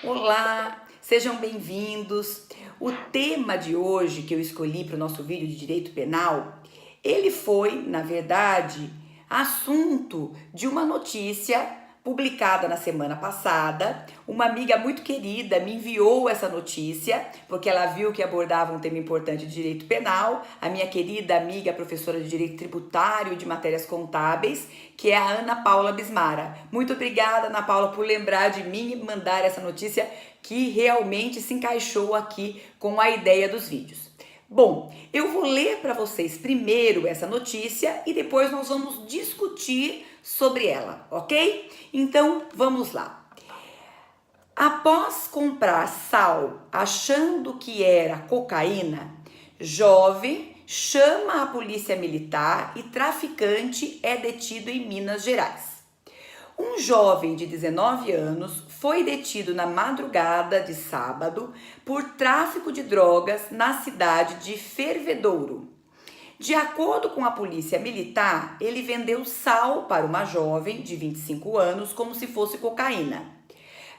Olá, sejam bem-vindos. O tema de hoje que eu escolhi para o nosso vídeo de direito penal, ele foi, na verdade, assunto de uma notícia publicada na semana passada. Uma amiga muito querida me enviou essa notícia, porque ela viu que abordava um tema importante de direito penal. A minha querida amiga, professora de direito tributário e de matérias contábeis, que é a Ana Paula Bismara. Muito obrigada, Ana Paula, por lembrar de mim e mandar essa notícia que realmente se encaixou aqui com a ideia dos vídeos. Bom, eu vou ler para vocês primeiro essa notícia e depois nós vamos discutir sobre ela, ok? Então, vamos lá. Após comprar sal achando que era cocaína, jovem chama a polícia militar e traficante é detido em Minas Gerais. Um jovem de 19 anos foi detido na madrugada de sábado por tráfico de drogas na cidade de Fervedouro. De acordo com a polícia militar, ele vendeu sal para uma jovem de 25 anos como se fosse cocaína.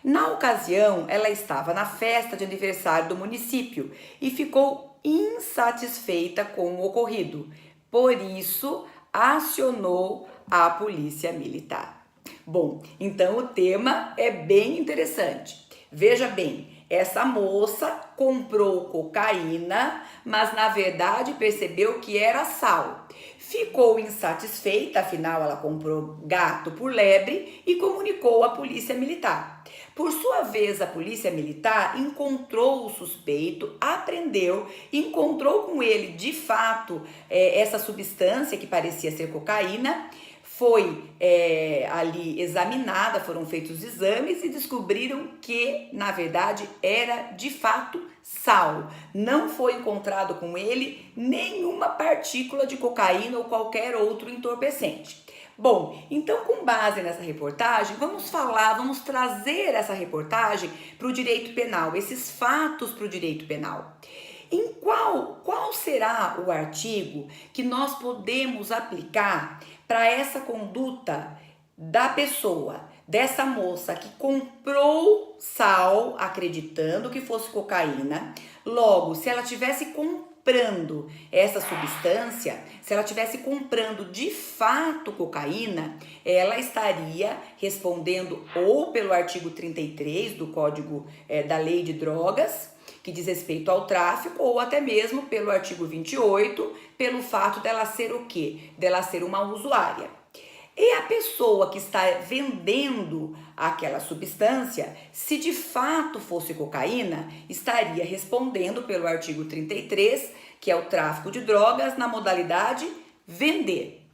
Na ocasião, ela estava na festa de aniversário do município e ficou insatisfeita com o ocorrido. Por isso, acionou a polícia militar. Bom, então o tema é bem interessante. Veja bem, essa moça comprou cocaína, mas na verdade percebeu que era sal. Ficou insatisfeita, afinal ela comprou gato por lebre e comunicou à polícia militar. Por sua vez, a polícia militar encontrou o suspeito, apreendeu, encontrou com ele de fato essa substância que parecia ser cocaína. Foi ali examinada, foram feitos exames e descobriram que, na verdade, era de fato sal. Não foi encontrado com ele nenhuma partícula de cocaína ou qualquer outro entorpecente. Bom, então com base nessa reportagem, vamos trazer essa reportagem para o direito penal, esses fatos para o direito penal. Em qual será o artigo que nós podemos aplicar para essa conduta da pessoa, dessa moça que comprou sal acreditando que fosse cocaína? Logo, se ela tivesse comprando essa substância, se ela tivesse comprando de fato cocaína, ela estaria respondendo ou pelo artigo 33 do Código da Lei de Drogas, que diz respeito ao tráfico, ou até mesmo pelo artigo 28, pelo fato dela ser o quê? Dela ser uma usuária. E a pessoa que está vendendo aquela substância, se de fato fosse cocaína, estaria respondendo pelo artigo 33, que é o tráfico de drogas, na modalidade vender.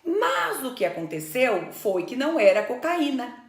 Mas o que aconteceu foi que não era cocaína.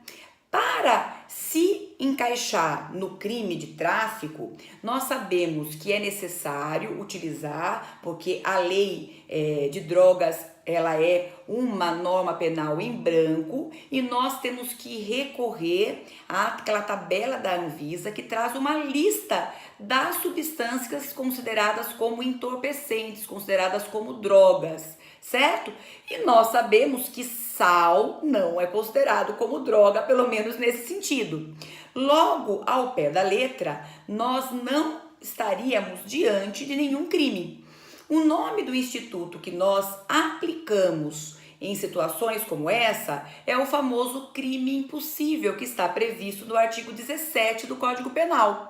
Para se encaixar no crime de tráfico, nós sabemos que é necessário utilizar, porque a lei de drogas ela é uma norma penal em branco e nós temos que recorrer àquela tabela da Anvisa que traz uma lista das substâncias consideradas como entorpecentes, consideradas como drogas, certo? E nós sabemos que sal não é considerado como droga, pelo menos nesse sentido. Logo, ao pé da letra, nós não estaríamos diante de nenhum crime. O nome do instituto que nós aplicamos em situações como essa é o famoso crime impossível que está previsto no artigo 17 do Código Penal.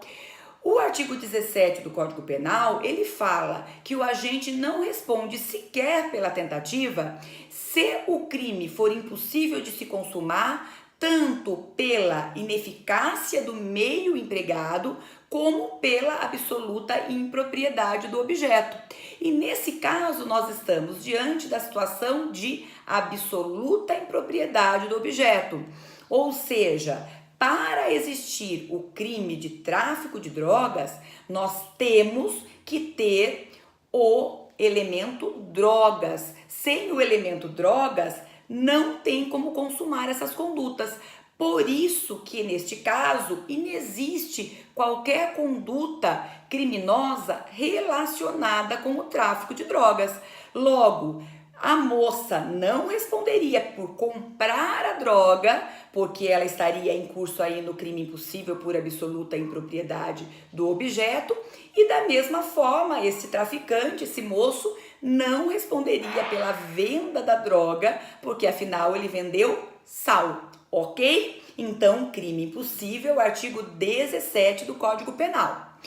O artigo 17 do Código Penal, ele fala que o agente não responde sequer pela tentativa se o crime for impossível de se consumar, tanto pela ineficácia do meio empregado, como pela absoluta impropriedade do objeto. E nesse caso, nós estamos diante da situação de absoluta impropriedade do objeto. Ou seja, para existir o crime de tráfico de drogas, nós temos que ter o elemento drogas. Sem o elemento drogas, não tem como consumar essas condutas. Por isso que, neste caso, inexiste qualquer conduta criminosa relacionada com o tráfico de drogas. Logo, A moça não responderia por comprar a droga, porque ela estaria em curso aí no crime impossível por absoluta impropriedade do objeto, e da mesma forma, esse traficante, esse moço, não responderia pela venda da droga, porque afinal ele vendeu sal, ok? Então, crime impossível, artigo 17 do Código Penal.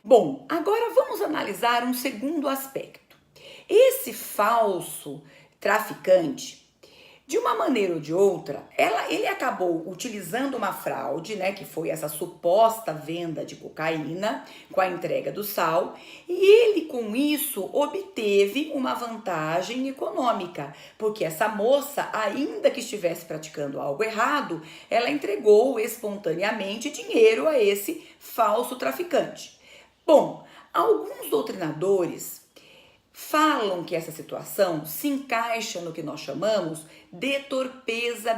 Bom, agora vamos analisar um segundo aspecto. Esse falso traficante, de uma maneira ou de outra, ele acabou utilizando uma fraude, né, que foi essa suposta venda de cocaína com a entrega do sal, e ele com isso obteve uma vantagem econômica, porque essa moça, ainda que estivesse praticando algo errado, ela entregou espontaneamente dinheiro a esse falso traficante. Bom, alguns doutrinadores falam que essa situação se encaixa no que nós chamamos de torpeza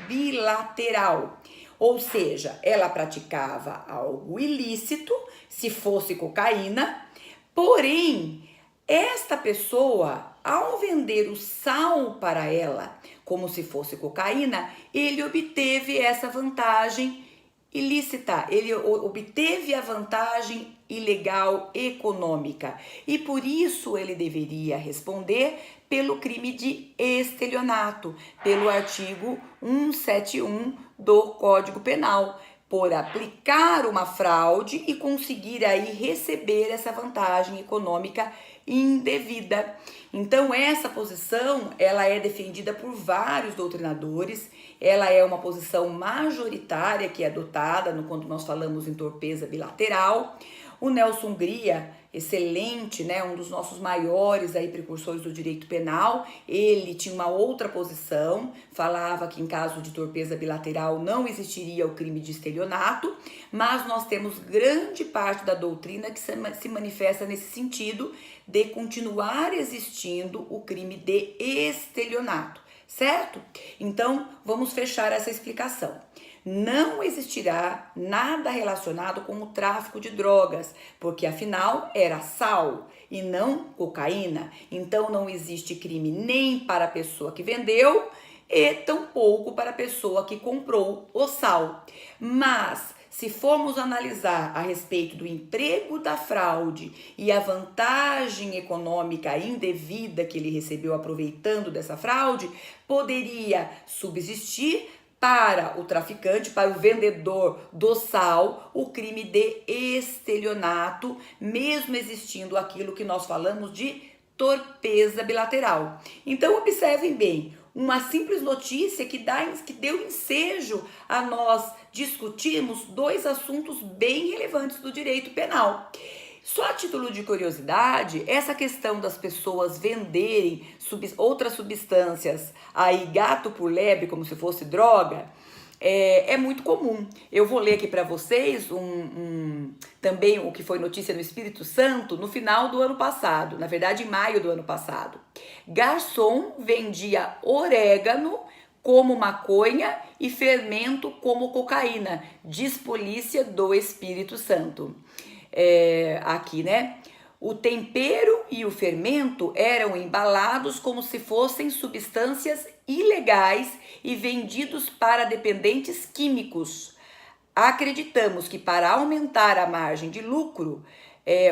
bilateral. Ou seja, ela praticava algo ilícito, se fosse cocaína, porém, esta pessoa, ao vender o sal para ela como se fosse cocaína, ele obteve essa vantagem ilícita, ele obteve a vantagem ilegal econômica e por isso ele deveria responder pelo crime de estelionato, pelo artigo 171 do Código Penal, por aplicar uma fraude e conseguir aí receber essa vantagem econômica indevida. Então essa posição, ela é defendida por vários doutrinadores, ela é uma posição majoritária que é adotada quando nós falamos em torpeza bilateral. O Nelson Hungria, excelente, né, um dos nossos maiores aí precursores do direito penal, ele tinha uma outra posição, falava que em caso de torpeza bilateral não existiria o crime de estelionato, mas nós temos grande parte da doutrina que se manifesta nesse sentido de continuar existindo o crime de estelionato, certo? Então, vamos fechar essa explicação. Não existirá nada relacionado com o tráfico de drogas, porque afinal era sal e não cocaína. Então não existe crime nem para a pessoa que vendeu e tampouco para a pessoa que comprou o sal. Mas se formos analisar a respeito do emprego da fraude e a vantagem econômica indevida que ele recebeu aproveitando dessa fraude, poderia subsistir para o traficante, para o vendedor do sal, o crime de estelionato, mesmo existindo aquilo que nós falamos de torpeza bilateral. Então, observem bem, uma simples notícia que deu ensejo a nós discutirmos dois assuntos bem relevantes do direito penal. Só a título de curiosidade, essa questão das pessoas venderem outras substâncias aí gato por lebre, como se fosse droga, é muito comum. Eu vou ler aqui para vocês também o que foi notícia no Espírito Santo no final do ano passado, na verdade em maio do ano passado. Garçom vendia orégano como maconha e fermento como cocaína, diz polícia do Espírito Santo. Aqui, né? O tempero e o fermento eram embalados como se fossem substâncias ilegais e vendidos para dependentes químicos. Acreditamos que para aumentar a margem de lucro,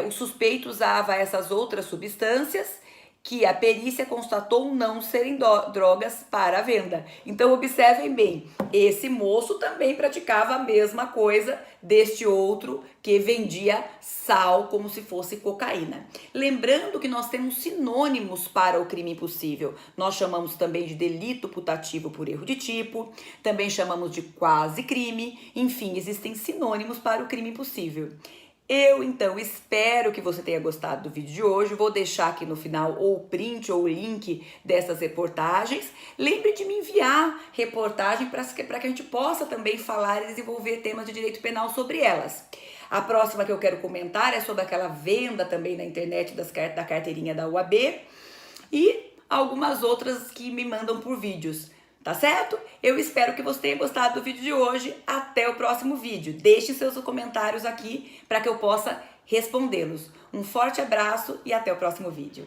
o suspeito usava essas outras substâncias que a perícia constatou não serem drogas para a venda. Então, observem bem, esse moço também praticava a mesma coisa deste outro que vendia sal como se fosse cocaína. Lembrando que nós temos sinônimos para o crime impossível. Nós chamamos também de delito putativo por erro de tipo, também chamamos de quase crime, enfim, existem sinônimos para o crime impossível. Eu, então, espero que você tenha gostado do vídeo de hoje. Vou deixar aqui no final ou o print ou o link dessas reportagens. Lembre de me enviar reportagem para que a gente possa também falar e desenvolver temas de direito penal sobre elas. A próxima que eu quero comentar é sobre aquela venda também na internet da carteirinha da UAB e algumas outras que me mandam por vídeos. Tá certo? Eu espero que você tenha gostado do vídeo de hoje. Até o próximo vídeo. Deixe seus comentários aqui para que eu possa respondê-los. Um forte abraço e até o próximo vídeo.